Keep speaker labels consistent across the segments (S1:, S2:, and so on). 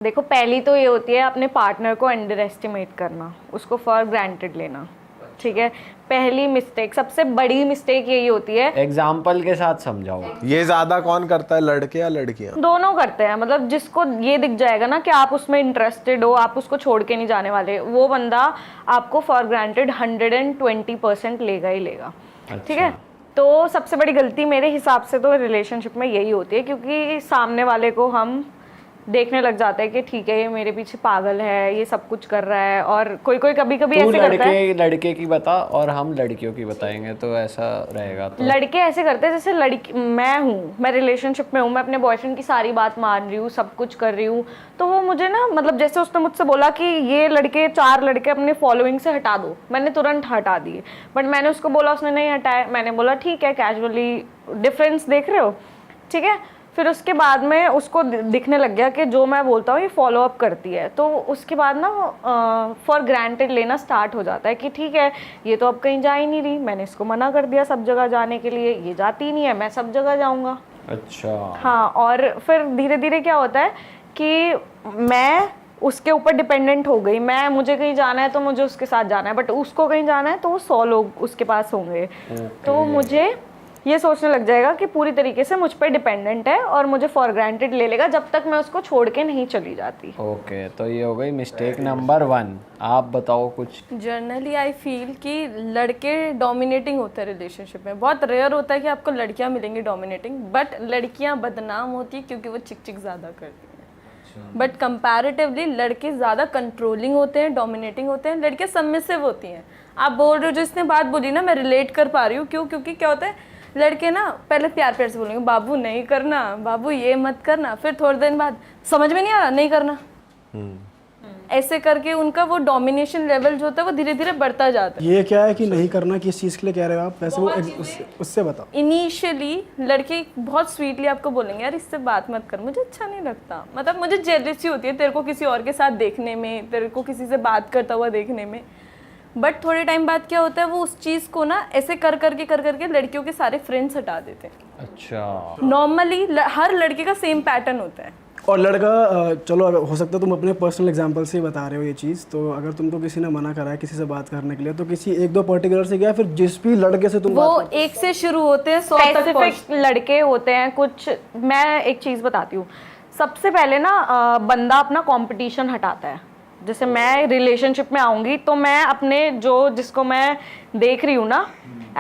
S1: देखो, पहली तो ये होती है अपने पार्टनर को अंडर एस्टिमेट करना, उसको फॉर ग्रांटेड लेना। ठीक है, पहली मिस्टेक, सबसे बड़ी मिस्टेक यही होती है।
S2: एग्जाम्पल के साथ समझाओ।
S3: ये ज्यादा कौन करता है, लड़के या लड़कियां?
S1: दोनों करते हैं। मतलब जिसको ये दिख जाएगा ना कि आप उसमें इंटरेस्टेड हो, आप उसको छोड़ के नहीं जाने वाले, वो बंदा आपको फॉर ग्रांटेड 120% लेगा ही लेगा। ठीक है, तो सबसे बड़ी गलती मेरे हिसाब से तो रिलेशनशिप में यही होती है, क्योंकि सामने वाले को हम देखने लग जाते हैं कि ठीक है ये मेरे पीछे पागल है, ये सब कुछ कर रहा है। और कोई कोई कभी कभी ऐसे करता है,
S2: लड़के की बता और हम लड़कियों की बताएंगे तो ऐसा रहेगा। तो
S1: लड़के ऐसे करते हैं जैसे लड़की मैं हूँ, मैं रिलेशनशिप में हूँ, मैं अपने बॉयफ्रेंड की सारी बात मान रही हूँ, सब कुछ कर रही हूँ, तो वो मुझे ना, मतलब जैसे उसने मुझसे बोला कि ये लड़के 4 लड़के अपने फॉलोइंग से हटा दो, मैंने तुरंत हटा दिए। बट मैंने उसको बोला, उसने नहीं हटाए। मैंने बोला ठीक है, कैजुअली डिफरेंस देख रहे हो, ठीक है। फिर उसके बाद में उसको दिखने लग गया कि जो मैं बोलता हूँ ये फॉलो अप करती है, तो उसके बाद ना फॉर ग्रांटेड लेना स्टार्ट हो जाता है कि ठीक है ये तो अब कहीं जा ही नहीं रही, मैंने इसको मना कर दिया सब जगह जाने के लिए, ये जाती नहीं है, मैं सब जगह जाऊँगा।
S2: अच्छा,
S1: हाँ, और फिर धीरे धीरे क्या होता है कि मैं उसके ऊपर डिपेंडेंट हो गई। मुझे कहीं जाना है तो मुझे उसके साथ जाना है, बट उसको कहीं जाना है तो वो 100 लोग उसके पास होंगे। तो मुझे ये सोचने लग जाएगा कि पूरी तरीके से मुझ पर डिपेंडेंट है और मुझे फॉर ग्रांटेड ले लेगा जब तक मैं उसको छोड़ के नहीं चली जाती।
S2: ओके, तो ये हो गई मिस्टेक नंबर 1। आप बताओ कुछ।
S4: जनरली आई फील कि लड़के डोमिनेटिंग होते हैं रिलेशनशिप में। बहुत रेयर होता है कि आपको लड़कियां मिलेंगी डोमिनेटिंग, बट लड़कियां बदनाम होती है क्योंकि वो चिक चिक ज़्यादा करती हैं। बट कंपैरेटिवली लड़के ज़्यादा कंट्रोलिंग होते हैं, डोमिनेटिंग होते हैं, लड़कियां सबमिसिव होती हैं। आप बोल रहे हो, जिसने बात बोली ना, मैं रिलेट कर पा रही हूँ। क्यों? क्योंकि क्या होता है, लड़के ना पहले प्यार प्यार से बोलेंगे बाबू नहीं करना, बाबू ये मत करना, फिर थोड़े दिन बाद समझ में नहीं आ रहा, नहीं करना। ऐसे करके उनका वो डोमिनेशन लेवल जो होता है वो धीरे धीरे बढ़ता जाता है।
S5: ये क्या है कि नहीं करना, किस चीज़ के लिए कह रहे हो आप? वैसे वो उससे बताओ।
S4: इनिशियली लड़के बहुत स्वीटली आपको बोलेंगे यार इससे बात मत कर, मुझे अच्छा नहीं लगता, मतलब मुझे जेलसी होती है तेरे को किसी और के साथ देखने में, तेरे को किसी से बात करता हुआ देखने में। बट थोड़े टाइम बाद क्या होता है, वो उस चीज़ को ना ऐसे कर करके लड़कियों के सारे फ्रेंड्स हटा देते हैं।
S2: अच्छा,
S4: नॉर्मली हर लड़के का सेम पैटर्न होता है।
S5: और लड़का, चलो अगर हो सकता है तुम अपने पर्सनल एग्जांपल से ही बता रहे हो ये चीज़, तो अगर तुमको किसी ने मना करा है किसी से बात करने के लिए, तो किसी 1-2 पर्टिकुलर से गया, फिर जिस भी लड़के से तुम
S4: वो एक से शुरू होते हैं 100 तक
S1: स्पेसिफिक लड़के होते हैं कुछ। मैं एक चीज़ बताती हूँ, सबसे पहले ना बंदा अपना कंपटीशन हटाता है। जैसे मैं रिलेशनशिप में आऊँगी तो मैं अपने जिसको मैं देख रही हूँ ना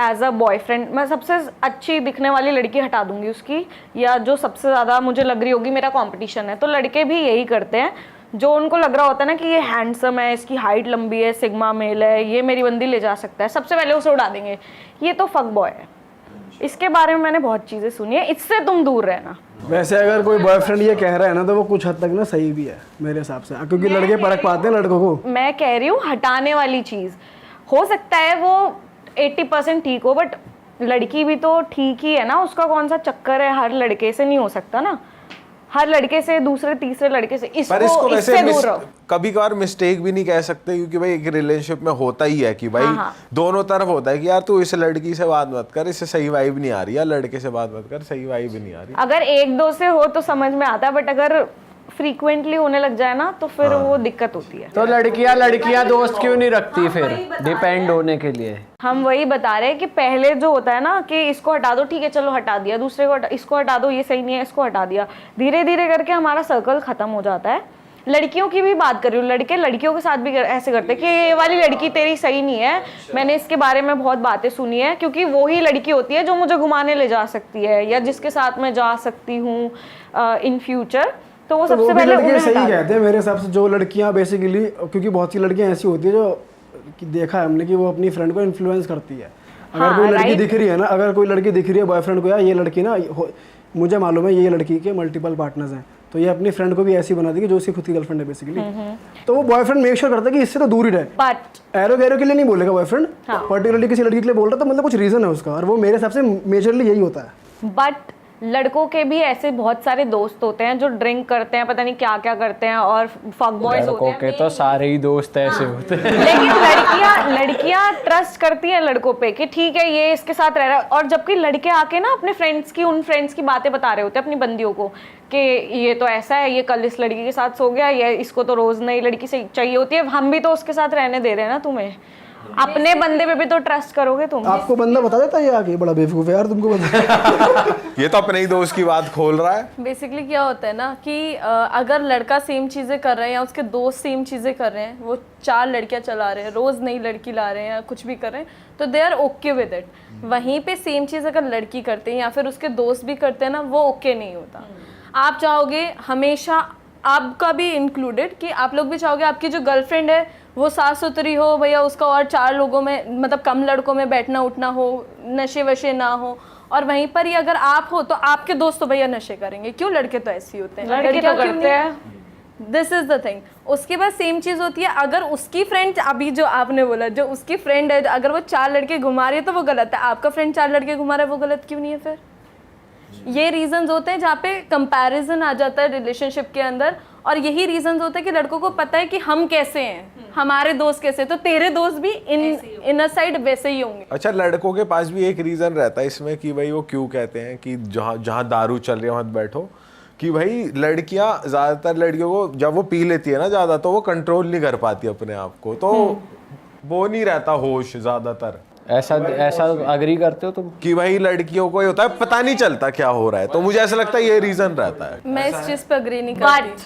S1: एज अ बॉयफ्रेंड, मैं सबसे अच्छी दिखने वाली लड़की हटा दूंगी उसकी, या जो सबसे ज़्यादा मुझे लग रही होगी मेरा कंपटीशन है। तो लड़के भी यही करते हैं, जो उनको लग रहा होता है ना कि ये हैंडसम है, इसकी हाइट लंबी है, सिग्मा मेल है, ये मेरी बंदी ले जा सकता है, सबसे पहले उसे उड़ा देंगे, ये तो फक बॉय है। इसके बारे में मैंने बहुत चीज़ें सुनी है, इससे तुम दूर रहना।
S5: वैसे अगर कोई बॉयफ्रेंड ये कह रहा है ना, तो वो कुछ हद तक ना सही भी है मेरे हिसाब से, क्योंकि लड़के परख पाते हैं लड़कों को।
S1: मैं कह रही हूँ हटाने वाली चीज़, हो सकता है वो 80% ठीक हो, बट लड़की भी तो ठीक ही है ना, उसका कौन सा चक्कर है, हर लड़के से नहीं हो सकता ना, हर लड़के से, दूसरे तीसरे लड़के से, इसको इससे दूर रहो।
S3: कभी कभार मिस्टेक भी नहीं कह सकते, क्योंकि भाई एक रिलेशनशिप में होता ही है कि भाई दोनों तरफ होता है कि यार तू इस लड़की से बात मत कर, इससे सही वाइब नहीं आ रही, या लड़के से बात मत कर, सही वाइब नहीं आ रही।
S1: अगर 1-2 से हो तो समझ में आता है, बट अगर फ्रीक्वेंटली होने लग जाए ना तो फिर वो दिक्कत होती है।
S2: तो लड़कियां दोस्त क्यों नहीं रखती फिर डिपेंड होने के लिए?
S1: हम वही बता रहे हैं कि पहले जो होता है ना कि इसको हटा दो, ठीक है चलो हटा दिया, दूसरे को इसको हटा दो, ये सही नहीं है, इसको हटा दिया, धीरे धीरे करके हमारा सर्कल खत्म हो जाता है। लड़कियों की भी बात कर रही हूँ, लड़के लड़कियों के साथ भी ऐसे करते हैं कि ये वाली लड़की तेरी सही नहीं है, मैंने इसके बारे में बहुत बातें सुनी है, क्योंकि वो ही लड़की होती है जो मुझे घुमाने ले जा सकती है या जिसके साथ मैं जा सकती हूँ इन फ्यूचर। तो वो सबसे पहले
S5: लड़के सही कहते हैं मेरे हिसाब से, जो लड़कियां बेसिकली, क्योंकि बहुत सी लड़कियां ऐसी होती है जो कि देखा है हमने कि वो अपनी फ्रेंड को इन्फ्लुएंस करती है। अगर कोई लड़की दिख रही है ना, अगर कोई लड़की दिख रही है बॉयफ्रेंड को, यार ये लड़की ना, मुझे मालूम है ये लड़की के मल्टीपल पार्टनर्स हैं, तो ये अपनी फ्रेंड को भी ऐसी बना दी कि जो उसकी खुद की गर्लफ्रेंड है बेसिकली। तो वो बॉयफ्रेंड मेक श्योर करता है कि इससे तो दूर ही रहे।
S1: बट
S5: एरो गैरो के लिए नहीं बोलेगा बॉयफ्रेंड, पर्टिकुलरली किसी लड़की के लिए बोल रहा, तो मतलब कुछ रीजन है उसका, और वो मेरे हिसाब से मेजरली यही होता है।
S1: बट लड़कों के भी ऐसे बहुत सारे दोस्त होते हैं जो ड्रिंक करते हैं, पता नहीं क्या क्या करते हैं, और फक बॉयज होते
S2: लड़कों
S1: हैं।
S2: के तो सारे ही दोस्त ऐसे होते हैं।
S1: लेकिन लड़कियां ट्रस्ट करती हैं लड़कों पे कि ठीक है ये इसके साथ रह रहा है, और जबकि लड़के आके ना अपने उन फ्रेंड्स की बातें बता रहे होते हैं अपनी बंदियों को कि ये तो ऐसा है, ये कल इस लड़की के साथ सो गया, ये इसको तो रोज नई लड़की से चाहिए होती है, हम भी तो उसके साथ रहने दे रहे हैं ना तुम्हें, अपने बंदे पे भी तो ट्रस्ट करोगे तुम।
S5: आपको बंदा बता देता है ये आके, बड़ा बेवकूफ है यार तुमको बता।
S3: ये तो अपने ही दोस्त की बात खोल रहा है।
S4: बेसिकली क्या होता है ना कि अगर लड़का सेम चीज़ें कर रहा है या उसके दोस्त सेम चीज़ें कर रहे हैं, वो 4 लड़कियां चला रहे हैं, रोज़ नई लड़की ला रहे हैं या कुछ भी कर रहे हैं, तो they are okay with it. वहीं पे सेम चीज़ अगर लड़की करते हैं या फिर उसके दोस्त भी करते हैं ना, वो ओके नहीं होता। आप चाहोगे हमेशा, आपका भी इंक्लूडेड, कि आप लोग भी चाहोगे आपकी जो गर्लफ्रेंड है वो साफ सुथरी हो भैया, उसका और 4 लोगों में मतलब कम लड़कों में बैठना उठना हो, नशे वशे ना हो, और वहीं पर ही अगर आप हो तो आपके दोस्त तो भैया नशे करेंगे, क्यों? लड़के तो ऐसे ही होते हैं,
S1: लड़के
S4: लड़कियां
S1: तो
S4: क्यों
S1: करते
S4: नहीं?
S1: हैं।
S4: This is the thing. उसके बाद सेम चीज होती है, अगर उसकी फ्रेंड, अभी जो आपने बोला, जो उसकी फ्रेंड है, अगर वो 4 लड़के घुमा रही है तो वो गलत है, आपका फ्रेंड 4 लड़के घुमा रहा है वो गलत क्यों नहीं है फिर? ये रीजंस होते हैं जहाँ पे कंपैरिजन आ जाता है रिलेशनशिप के अंदर, और यही रीजंस होता है कि लड़कों को पता है कि हम कैसे हैं, हमारे दोस्त कैसे, तो तेरे दोस्त भी इन साइड वैसे ही होंगे।
S3: अच्छा, लड़कों के पास भी एक रीजन रहता है इसमें कि भाई वो क्यों कहते हैं कि जहाँ दारू चल रही है वहाँ बैठो, कि भाई लड़कियां, ज्यादातर लड़कियों को जब वो पी लेती है ना ज्यादा, तो वो कंट्रोल नहीं कर पाती अपने आप को, तो वो नहीं रहता होश ज्यादातर।
S2: ऐसा अग्री करते हो तुम?
S3: कि भाई लड़कियों को ये होता है पता नहीं चलता क्या हो रहा है, तो मुझे ऐसा लगता है ये रीजन रहता है।
S4: मैं इस चीज पे अग्री नहीं करती।
S1: बट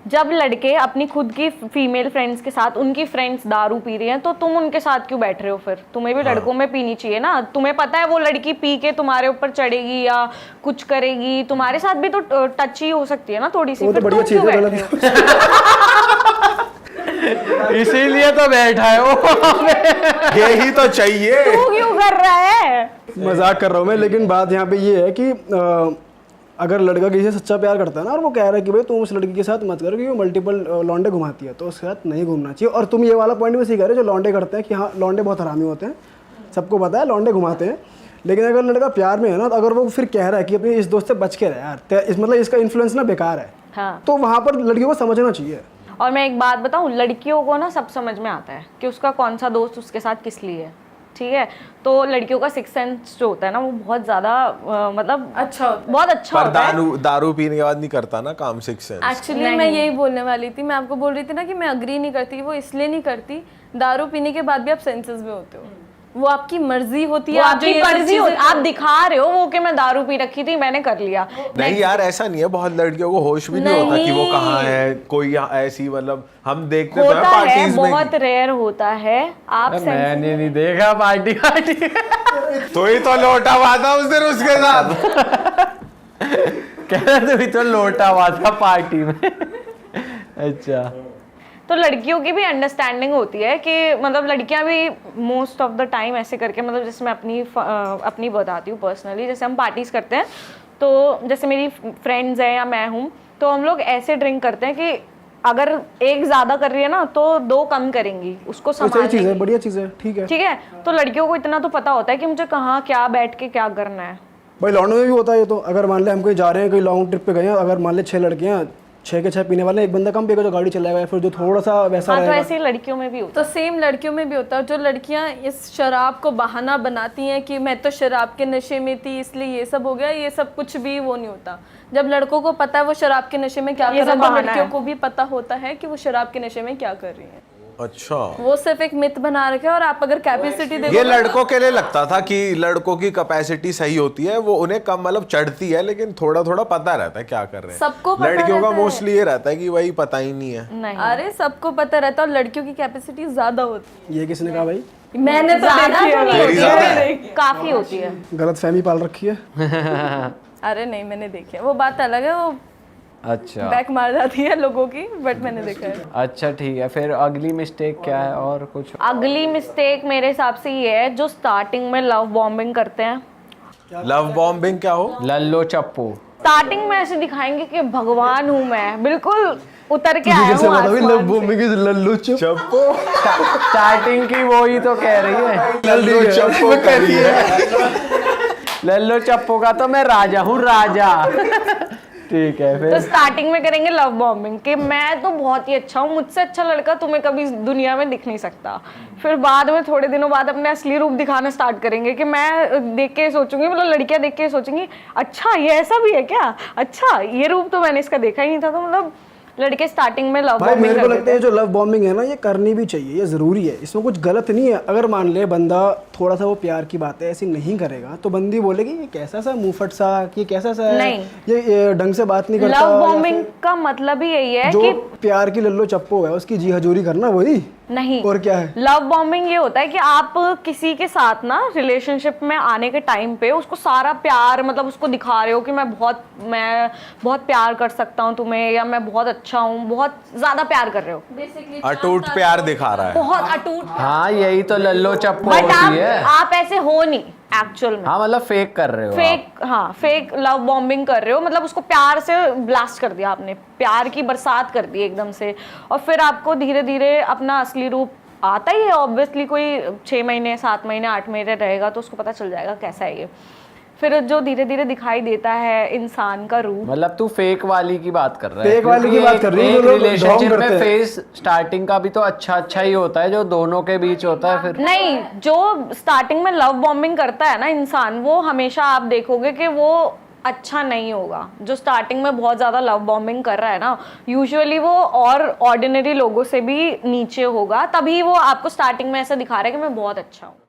S1: जब लड़के अपनी खुद की फीमेल फ्रेंड्स के साथ, उनकी फ्रेंड्स दारू पी रही हैं, तो तुम उनके साथ क्यों बैठ रहे हो? फिर तुम्हें भी लड़कों में पीनी चाहिए ना। तुम्हें पता है वो लड़की पी के तुम्हारे ऊपर चढ़ेगी या कुछ करेगी, तुम्हारे साथ भी तो टच ही हो सकती है ना थोड़ी सी,
S5: वो तो
S1: फिर
S5: बढ़िया
S1: तुम
S5: चीज
S1: क्यों
S5: है,
S1: बैठ रहे हो?
S2: इसीलिए तो बैठा है वो।
S3: यही तो चाहिए।
S1: तू क्यों कर रहा है?
S5: मजाक कर रहा हूँ मैं, लेकिन बात यहाँ पे ये है कि अगर लड़का किसी से सच्चा प्यार करता है ना, और वो कह रहा है कि भाई तुम उस लड़की के साथ मत करो क्योंकि वो मल्टीपल लौंडे घुमाती है, तो उसके साथ नहीं घूमना चाहिए। और तुम ये वाला पॉइंट भी सही कह रहे हो, जो लौंडे करते हैं कि हाँ लौंडे बहुत हरामी होते हैं, सबको पता है लौंडे घुमाते हैं, लेकिन अगर लड़का प्यार में है ना, तो अगर वो फिर कह रहा है कि अपने इस दोस्त से बच के रहे यार, मतलब इसका इन्फ्लुएंस ना बेकार है,
S1: हाँ।
S5: तो वहाँ पर लड़कियों को समझना चाहिए।
S1: और मैं एक बात बताऊं, लड़कियों को ना सब समझ में आता है कि उसका कौन सा दोस्त उसके साथ किस लिए है, ठीक है? तो लड़कियों का सिक्स सेंस जो होता है ना, वो बहुत ज्यादा मतलब
S4: अच्छा होता है।
S1: बहुत अच्छा
S3: पर
S1: होता है।
S3: दारू पीने के बाद नहीं करता ना काम सिक्स सेंस।
S4: एक्चुअली मैं यही बोलने वाली थी, मैं आपको बोल रही थी ना कि मैं अग्री नहीं करती। वो इसलिए नहीं करती, दारू पीने के बाद भी आप सेंसेस में होते हो, वो आपकी मर्जी होती है,
S1: वो
S4: आप जो
S1: आपकी
S4: ये सब
S1: मर्जी हो,
S4: चीजें
S1: आप दिखा रहे हो वो कि मैं दारू पी रखी थी, मैंने कर लिया।
S3: नहीं यार, ऐसा नहीं है, बहुत लड़कियों को होश भी नहीं होता कि वो कहाँ है, कोई ऐसी, मतलब हम देखते तो हैं
S1: होता है,
S3: पार्टीज में।
S1: बहुत रेयर होता है। आप
S2: मैंने नहीं देखा पार्टी
S3: तो ही तो लोटा हुआ था उस दिन उसके साथ।
S2: कह रहे थे तो लोटा हुआ था पार्टी में। अच्छा,
S1: तो लड़कियों की भी अंडरस्टैंडिंग होती है कि मतलब लड़कियां भी मोस्ट ऑफ द टाइम ऐसे करके, मतलब जैसे मैं अपनी बताती हूँ पर्सनली, जैसे हम पार्टीज करते हैं, तो जैसे मेरी फ्रेंड्स हैं या मैं हूँ, तो हम लोग ऐसे ड्रिंक करते हैं कि अगर एक ज्यादा कर रही है ना तो 2 कम करेंगी, उसको
S5: सही
S1: संभालने
S5: चीज़ है,
S1: की।
S5: बढ़िया चीज़ है, ठीक है।
S1: ठीक है, तो लड़कियों को इतना तो पता होता है कि मुझे कहाँ क्या बैठ के क्या करना है।
S5: भाई लौंडों में भी होता है ये तो, अगर मान ले हम कहीं जा रहे हैं, कोई लॉन्ग ट्रिप पे गए हैं, अगर मान ले 6 लड़के हैं, 6 के 6 पीने वाले, एक बंदा कम पिएगा जो गाड़ी चलाएगा, या फिर जो थोड़ा सा वैसा
S1: हाँ, तो
S5: रहेगा।
S1: ऐसे ही लड़कियों में भी होता
S4: तो सेम लड़कियों में भी होता है। जो लड़कियां इस शराब को बहाना बनाती हैं कि मैं तो शराब के नशे में थी इसलिए ये सब हो गया, ये सब कुछ भी वो नहीं होता। जब लड़कों को पता है वो शराब के नशे में क्या
S1: ये
S4: कर रहे
S1: सब
S4: हैं, तो
S1: बहाना
S4: लड़कियों
S1: है।
S4: को भी पता होता है कि वो शराब के नशे में क्या कर रही हैं।
S3: अच्छा,
S4: वो सिर्फ एक मिथ बना रखा है। और आप अगर कैपेसिटी देखो,
S3: ये लड़कों के लिए लगता था कि लड़कों की कैपेसिटी सही होती है, वो उन्हें कम मतलब चढ़ती है, लेकिन थोड़ा थोड़ा पता रहता है क्या कर रहे हैं।
S4: सबको पता
S3: लड़कियों का
S4: रहता है।
S3: मोस्टली ये रहता है कि भाई पता ही नहीं है।
S1: नहीं।
S4: अरे सबको पता रहता है, और लड़कियों की कैपेसिटी ज्यादा होती
S5: ये किसने कहा भाई?
S4: है। मैंने तो
S1: ज्यादा
S4: देखी
S1: तो नहीं
S4: है।
S3: तेरी
S1: होती
S3: ज्यादा
S1: है, काफी होती है।
S5: गलत फहमी पाल रखी है।
S4: अरे नहीं, मैंने देखी है, वो बात अलग है, वो
S2: अच्छा,
S4: बैक मार जाती है लोगों की, बट मैंने देखा है।
S2: अच्छा ठीक है। फिर अगली मिस्टेक क्या है और कुछ?
S1: अगली मिस्टेक मेरे हिसाब से ये है जो स्टार्टिंग में लव बॉम्बिंग करते हैं।
S3: लव बॉम्बिंग क्या हो?
S2: लल्लो चप्पू।
S1: स्टार्टिंग में ऐसे दिखाएंगे कि भगवान हूँ मैं, बिल्कुल उतर के आया
S5: जैसे
S1: हूँ
S5: बता भी
S1: आसमान
S5: लव
S1: से।
S5: बॉम्बिंग की लल्लू चुप।
S3: चप्पो।
S2: स्टार्टिंग की वो ही तो कह रही है।
S3: लल्लू चप्पो करी है।
S2: लल्लो चप्पो का तो मैं राजा हूँ, राजा। ठीक है,
S1: तो
S2: फिर
S1: स्टार्टिंग में करेंगे लव बॉम्बिंग कि मैं तो बहुत ही अच्छा हूँ, मुझसे अच्छा लड़का तुम्हें कभी दुनिया में दिख नहीं सकता। फिर बाद में थोड़े दिनों बाद अपने असली रूप दिखाना स्टार्ट करेंगे कि मैं देख के सोचूंगी, मतलब लड़कियां देख के सोचेंगी अच्छा ये ऐसा भी है क्या, अच्छा ये रूप तो मैंने इसका देखा ही नहीं था। तो मतलब लड़के स्टार्टिंग में लव
S5: भाई
S1: बॉम्बिंग
S5: मेरे को
S1: कर
S5: लगता
S1: देते
S5: है
S1: हैं।
S5: जो लव बॉम्बिंग है ना ये करनी भी चाहिए, ये ज़रूरी है, इसमें कुछ गलत नहीं है। अगर मान ले बंदा थोड़ा सा वो प्यार की बातें ऐसी नहीं करेगा तो बंदी बोलेगी ये कैसा सा मुंहफट सा, ये कैसा सा है,
S1: नहीं।
S5: ये ढंग से बात नहीं करता।
S1: लव
S5: या
S1: बॉम्बिंग
S5: फिर
S1: का मतलब ही यही है
S5: जो
S1: कि
S5: प्यार की लल्लो चप्पो है उसकी जी हजूरी करना वही।
S1: नहीं,
S5: और क्या है?
S1: लव बॉम्बिंग ये होता है कि आप किसी के साथ ना रिलेशनशिप में आने के टाइम पे उसको सारा प्यार, मतलब उसको दिखा रहे हो कि मैं बहुत प्यार कर सकता हूँ तुम्हें, या मैं बहुत अच्छा हूँ, बहुत ज्यादा प्यार कर रहे हो,
S4: बेसिकली
S3: अटूट प्यार दिखा रहा है।
S1: बहुत अटूट।
S2: हाँ यही तो लल्लो चप्पो
S1: बट
S2: होती है।
S1: आप ऐसे हो नहीं एक्चुअल में।
S2: हाँ मतलब फेक कर रहे हो आप।
S1: फेक, हाँ फेक लव बॉम्बिंग कर रहे हो, मतलब उसको प्यार से ब्लास्ट कर दिया आपने, प्यार की बरसात कर दी एकदम से। और फिर आपको धीरे धीरे अपना असली रूप आता ही है ऑब्वियसली। कोई 6 महीने 7 महीने 8 महीने रहेगा तो उसको पता चल जाएगा कैसा है ये। फिर जो धीरे धीरे दिखाई देता है इंसान का रूप।
S2: मतलब तू फेक वाली की बात कर रहा है।
S5: फेक वाली की बात कर रही है,
S2: एक
S5: जो लोग
S2: रिलेशनशिप
S5: ढोंग
S2: में
S5: करते हैं।
S2: फेस स्टार्टिंग का भी तो अच्छा ही होता है जो दोनों के बीच होता है। फिर
S1: नहीं, जो स्टार्टिंग में लव बॉम्बिंग करता है ना इंसान, वो हमेशा आप देखोगे कि वो अच्छा नहीं होगा। जो स्टार्टिंग में बहुत ज्यादा लव बॉम्बिंग कर रहा है ना, यूजुअली वो और ऑर्डिनरी लोगों से भी नीचे होगा, तभी वो आपको स्टार्टिंग में ऐसा दिखा रहा है कि मैं बहुत अच्छा हूँ।